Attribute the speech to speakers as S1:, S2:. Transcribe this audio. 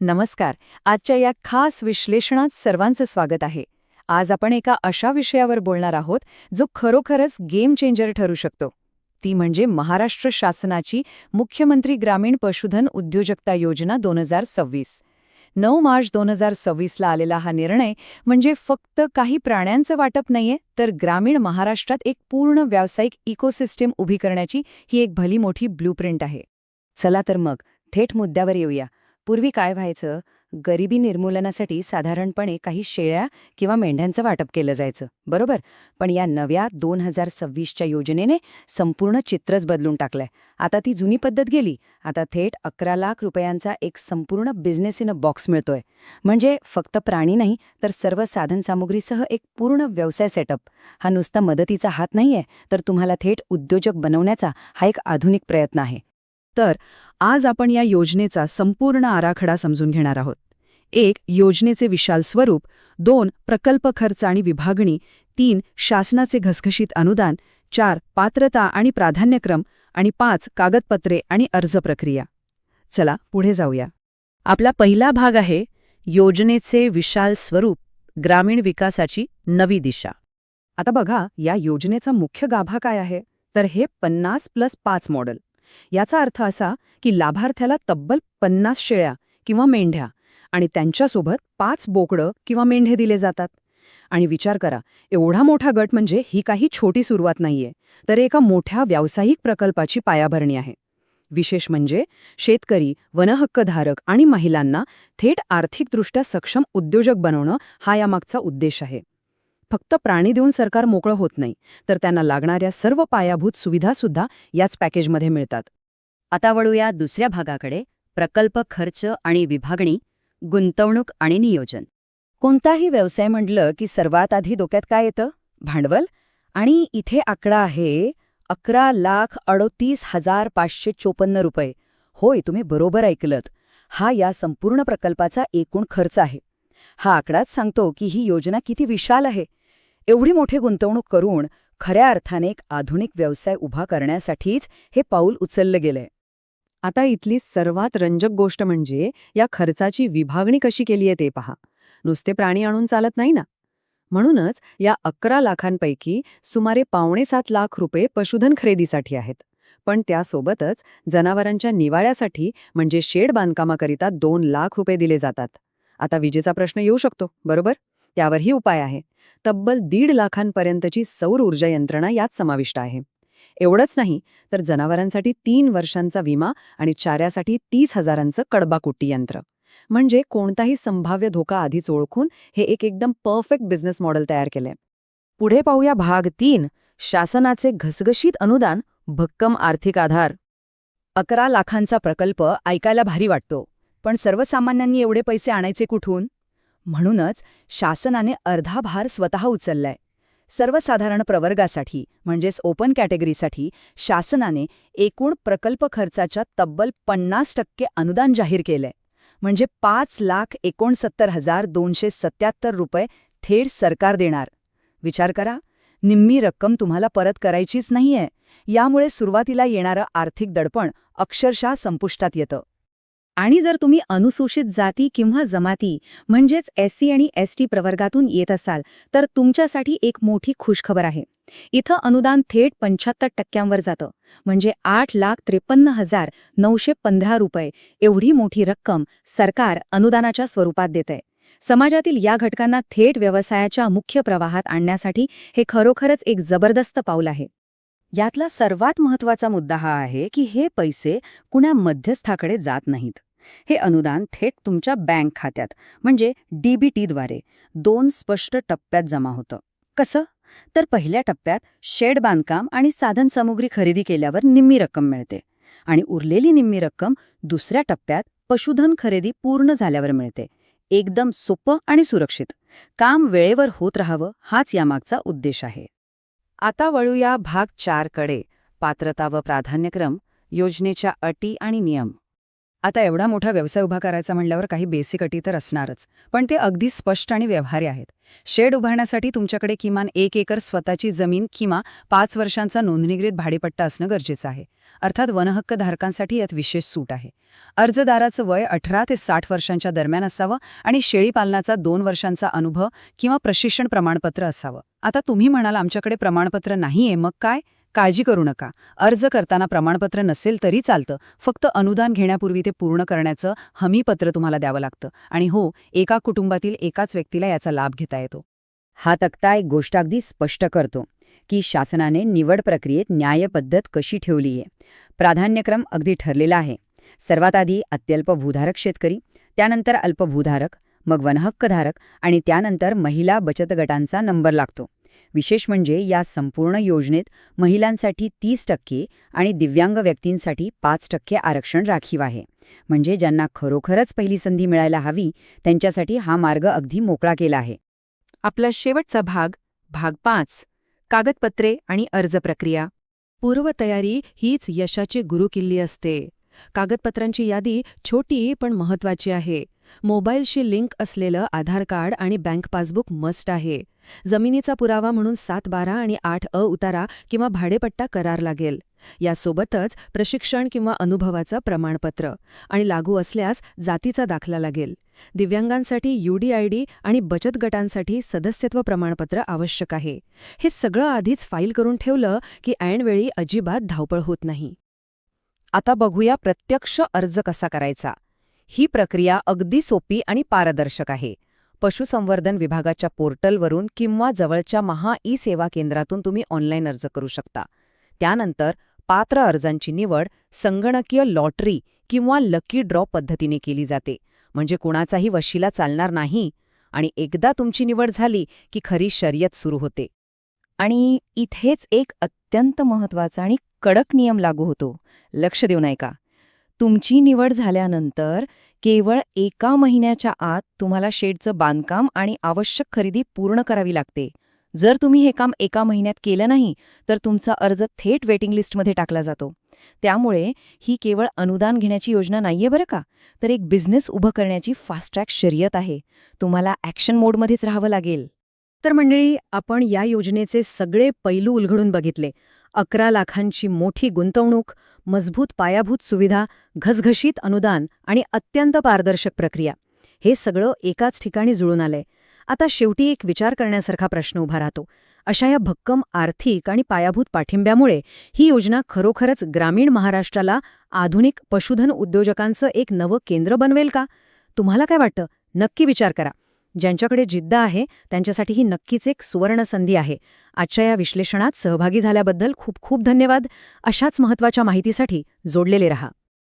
S1: नमस्कार. आजच्या या खास विश्लेषणात सर्वांचं स्वागत आहे. आज आपण एका अशा विषयावर बोलणार आहोत जो खरोखरच गेम चेंजर ठरू शकतो. ती म्हणजे महाराष्ट्र शासनाची मुख्यमंत्री ग्रामीण पशुधन उद्योजकता योजना 2026. 9 मार्च 2026ला आलेला हा निर्णय म्हणजे फक्त काही प्राण्यांचं वाटप नाहीये, तर ग्रामीण महाराष्ट्रात एक पूर्ण व्यावसायिक इकोसिस्टीम उभी करण्याची ही एक भली मोठी ब्लूप्रिंट आहे. चला तर मग थेट मुद्द्यावर येऊया. पूर्वी काय व्हायचं, गरिबी निर्मूलनासाठी साधारणपणे काही शेळ्या किंवा मेंढ्यांचं वाटप केलं जायचं, बरोबर. पण या नव्या 2026च्या योजनेने संपूर्ण चित्रच बदलून टाकलंय. आता ती जुनी पद्धत गेली. आता थेट 11 लाख रुपयांचा एक संपूर्ण बिझनेस इन अ बॉक्स मिळतोय. म्हणजे फक्त प्राणी नाही, तर सर्व साधनसामुग्रीसह एक पूर्ण व्यवसाय सेटअप. हा नुसता मदतीचा हात नाहीये, तर तुम्हाला थेट उद्योजक बनवण्याचा हा एक आधुनिक प्रयत्न आहे. तर आज आपण या योजनेचा संपूर्ण आराखडा समजून घेणार आहोत. 1. योजनेचे विशाल स्वरूप. 2. प्रकल्प खर्च आणि विभागणी. 3. शासनाचे घसघशीत अनुदान. 4. पात्रता आणि प्राधान्यक्रम. आणि 5. कागदपत्रे आणि अर्ज प्रक्रिया. चला पुढे जाऊया. आपला पहिला भाग आहे योजनेचे विशाल स्वरूप, ग्रामीण विकासाची नवी दिशा. आता बघा, या योजनेचा मुख्य गाभा काय आहे, तर हे 50+5 मॉडेल. याचा अर्थ असा की लाभार्थ्याला तब्बल 50 शेळ्या किंवा मेंढ्या आणि त्यांच्यासोबत 5 बोकडं किंवा मेंढे दिले जातात. आणि विचार करा, एवढा मोठा गट म्हणजे ही काही छोटी सुरुवात नाहीये, तर एका मोठ्या व्यावसायिक प्रकल्पाची पायाभरणी आहे. विशेष म्हणजे शेतकरी, वनहक्कधारक आणि महिलांना थेट आर्थिकदृष्ट्या सक्षम उद्योजक बनवणं हा यामागचा उद्देश आहे. फक्त प्राणी देऊन सरकार मोकळं होत नाही, तर त्यांना लागणाऱ्या सर्व पायाभूत सुविधासुद्धा याच पॅकेजमध्ये मिळतात.
S2: आता वळूया दुसऱ्या भागाकडे, प्रकल्प खर्च आणि विभागणी, गुंतवणूक आणि नियोजन.
S1: कोणताही व्यवसाय म्हटलं की सर्वात आधी डोक्यात काय येतं? भांडवल. आणि इथे आकडा आहे 11,38,554 रुपये. होय, तुम्ही बरोबर ऐकलत. हा या संपूर्ण प्रकल्पाचा एकूण खर्च आहे. हा आकडाच सांगतो की ही योजना किती विशाल आहे. एवढी मोठी गुंतवणूक करून खऱ्या अर्थाने एक आधुनिक व्यवसाय उभा करण्यासाठीच हे पाऊल उचललं गेलंय. आता इथली सर्वात रंजक गोष्ट म्हणजे या खर्चाची विभागणी कशी केली आहे ते पहा. नुसते प्राणी आणून चालत नाही ना. म्हणूनच या 11 लाखांपैकी सुमारे 5.7 लाख रुपये पशुधन खरेदीसाठी आहेत. पण त्यासोबतच जनावरांच्या निवाऱ्यासाठी म्हणजे शेड बांधकामाकरिता 2 लाख रुपये दिले जातात. आता विजेचा प्रश्न येऊ शकतो, बरोबर? त्यावरही उपाय आहे. तब्बल 1.5 लाखांपर्यंतची सौर ऊर्जा यंत्रणा यात समाविष्ट आहे. एवढंच नाही, तर जनावरांसाठी 3 वर्षांचा विमा आणि चाऱ्यासाठी 30,000चं कडबाकुट्टी यंत्र. म्हणजे कोणताही संभाव्य धोका आधीच ओळखून हे एक एकदम परफेक्ट बिझनेस मॉडेल तयार केलंय. पुढे पाहूया भाग 3, शासनाचे घसघशीत अनुदान, भक्कम आर्थिक आधार. 11 लाखांचा प्रकल्प ऐकायला भारी वाटतो, पण सर्वसामान्यांनी एवढे पैसे आणायचे कुठून? म्हणूनच शासनाने अर्धा भार स्वतः उचललाय. सर्वसाधारण प्रवर्गासाठी म्हणजेच ओपन कॅटेगरीसाठी शासनाने एकूण प्रकल्प खर्चाच्या तब्बल 50% अनुदान जाहीर केलंय. म्हणजे 5,69,277 रुपये थेट सरकार देणार. विचार करा, निम्मी रक्कम तुम्हाला परत करायचीच नाहीये. यामुळे सुरुवातीला येणारं आर्थिक दडपण अक्षरशः संपुष्टात येतं. आणि जर तुम्ही अनुसूचित जाती किंवा जमाती म्हणजेच SC आणि ST प्रवर्गातून येत असाल, तर तुमच्यासाठी एक मोठी खुशखबर आहे. इथं अनुदान थेट 75%वर जातं. म्हणजे 8,53,915 रुपये एवढी मोठी रक्कम सरकार अनुदानाच्या स्वरूपात देतंय. समाजातील या घटकांना थेट व्यवसायाच्या मुख्य प्रवाहात आणण्यासाठी हे खरोखरच एक जबरदस्त पाऊल आहे. यातला सर्वात महत्त्वाचा मुद्दा हा आहे की हे पैसे कुणा मध्यस्थाकडे जात नाहीत. हे अनुदान थेट तुमच्या बँक खात्यात म्हणजे DBTद्वारे 2 स्पष्ट टप्प्यात जमा होतं. कसं? तर पहिल्या टप्प्यात शेड बांधकाम आणि साधनसामुग्री खरेदी केल्यावर निम्मी रक्कम मिळते आणि उरलेली निम्मी रक्कम दुसऱ्या टप्प्यात पशुधन खरेदी पूर्ण झाल्यावर मिळते. एकदम सोपं आणि सुरक्षित. काम वेळेवर होत राहावं हाच यामागचा उद्देश आहे. आता वळूया भाग 4 कडे, पात्रता व प्राधान्यक्रम, योजनेच्या अटी आणि नियम. आता एवढा मोठा व्यवसाय उभा करायचा म्हणल्यावर काही बेसिक अटी तर असणारच, पण ते अगदी स्पष्ट आणि व्यवहार्य आहेत. शेड उभारण्यासाठी तुमच्याकडे किमान 1 एकर स्वतःची जमीन किंवा 5 वर्षांचा नोंदणीकृत भाडेपट्टा असणं गरजेचं आहे. अर्थात वनहक्कधारकांसाठी यात विशेष सूट आहे. अर्जदाराचं वय 18 ते 60 वर्षांच्या दरम्यान असावं आणि शेळीपालनाचा 2 वर्षांचा अनुभव किंवा प्रशिक्षण प्रमाणपत्र असावं. आता तुम्ही म्हणाल आमच्याकडे प्रमाणपत्र नाहीये, मग काय? काळजी करू नका. अर्ज करताना प्रमाणपत्र नसेल तरी चालतं, फक्त अनुदान घेण्यापूर्वी ते पूर्ण करण्याचं हमीपत्र तुम्हाला द्यावं लागतं. आणि हो, एका कुटुंबातील एकाच व्यक्तीला याचा लाभ घेता येतो.
S2: हा तक्ता एक गोष्ट अगदी स्पष्ट करतो की शासनाने निवड प्रक्रियेत न्यायपद्धत कशी ठेवली आहे. प्राधान्यक्रम अगदी ठरलेला आहे. सर्वात आधी अत्यल्प भूधारक शेतकरी, त्यानंतर अल्पभूधारक, मग वनहक्कधारक आणि त्यानंतर महिला बचत गटांचा नंबर लागतो. विशेष म्हणजे या संपूर्ण योजनेत महिलांसाठी 30% आणि दिव्यांग व्यक्तींसाठी 5% आरक्षण राखीव आहे. म्हणजे ज्यांना खरोखरच पहिली संधी मिळायला हवी त्यांच्यासाठी हा मार्ग अगदी मोकळा केला आहे.
S1: आपला शेवटचा भाग, भाग 5, कागदपत्रे आणि अर्ज प्रक्रिया. पूर्वतयारी हीच यशाची गुरुकिल्ली असते. कागदपत्रांची यादी छोटी पण महत्वाची आहे. मोबाईलशी लिंक असलेलं आधार कार्ड आणि बँक पासबुक मस्ट आहे. जमिनीचा पुरावा म्हणून 7-12 आणि 8 उतारा किंवा भाडेपट्टा करार लागेल. यासोबतच प्रशिक्षण किंवा अनुभवाचं प्रमाणपत्र आणि लागू असल्यास जातीचा दाखला लागेल. दिव्यांगांसाठी UDID आणि बचत गटांसाठी सदस्यत्व प्रमाणपत्र आवश्यक आहे. हे सगळं आधीच फाईल करून ठेवलं की ऐनवेळी अजिबात धावपळ होत नाही. आता बघूया प्रत्यक्ष अर्ज कसा करायचा. ही प्रक्रिया अगदी सोपी आणि पारदर्शक आहे. पशुसंवर्धन विभागाच्या पोर्टलवरून किंवा जवळच्या महा-ई-सेवा केंद्रातून तुम्ही ऑनलाईन अर्ज करू शकता. त्यानंतर पात्र अर्जांची निवड संगणकीय लॉटरी किंवा लकी ड्रॉ पद्धतीने केली जाते. म्हणजे कुणाचाही वशिला चालणार नाही. आणि एकदा तुमची निवड झाली की खरी शर्यत सुरू होते. आणि इथेच एक अत्यंत महत्त्वाचा आणि कडक नियम लागू होतो. लक्ष देऊ नये का? तुमची निवड झाल्यानंतर केवळ 1 महिन्याच्या आत तुम्हाला शेडचं बांधकाम आणि आवश्यक खरेदी पूर्ण करावी लागते. जर तुम्ही हे काम 1 महिन्यात केलं नाही तर तुमचा अर्ज थेट वेटिंग लिस्टमध्ये टाकला जातो. त्यामुळे ही केवळ अनुदान घेण्याची योजना नाहीये बरं का, तर एक बिझनेस उभं करण्याची फास्ट ट्रॅक शर्यत आहे. तुम्हाला ॲक्शन मोडमध्येच राहावं लागेल. तर मंडळी, आपण या योजनेचे सगळे पैलू उलगडून बघितले. 11 लाखांची मोठी गुंतवणूक, मजबूत पायाभूत सुविधा, घसघशीत अनुदान आणि अत्यंत पारदर्शक प्रक्रिया. हे सगळं एकाच ठिकाणी जुळून आलंय. आता शेवटी एक विचार करण्यासारखा प्रश्न उभा राहतो. अशा या भक्कम आर्थिक आणि पायाभूत पाठिंब्यामुळे ही योजना खरोखरच ग्रामीण महाराष्ट्राला आधुनिक पशुधन उद्योजकांचं एक नवं केंद्र बनवेल का? तुम्हाला काय वाटतं? नक्की विचार करा. ज्यांच्याकडे जिद्द आहे त्यांच्यासाठी ही नक्कीच एक सुवर्ण संधी आहे. आजच्या या विश्लेषणात सहभागी झाल्याबद्दल खूप खूप धन्यवाद. अशाच महत्त्वाच्या माहितीसाठी जोडलेले रहा.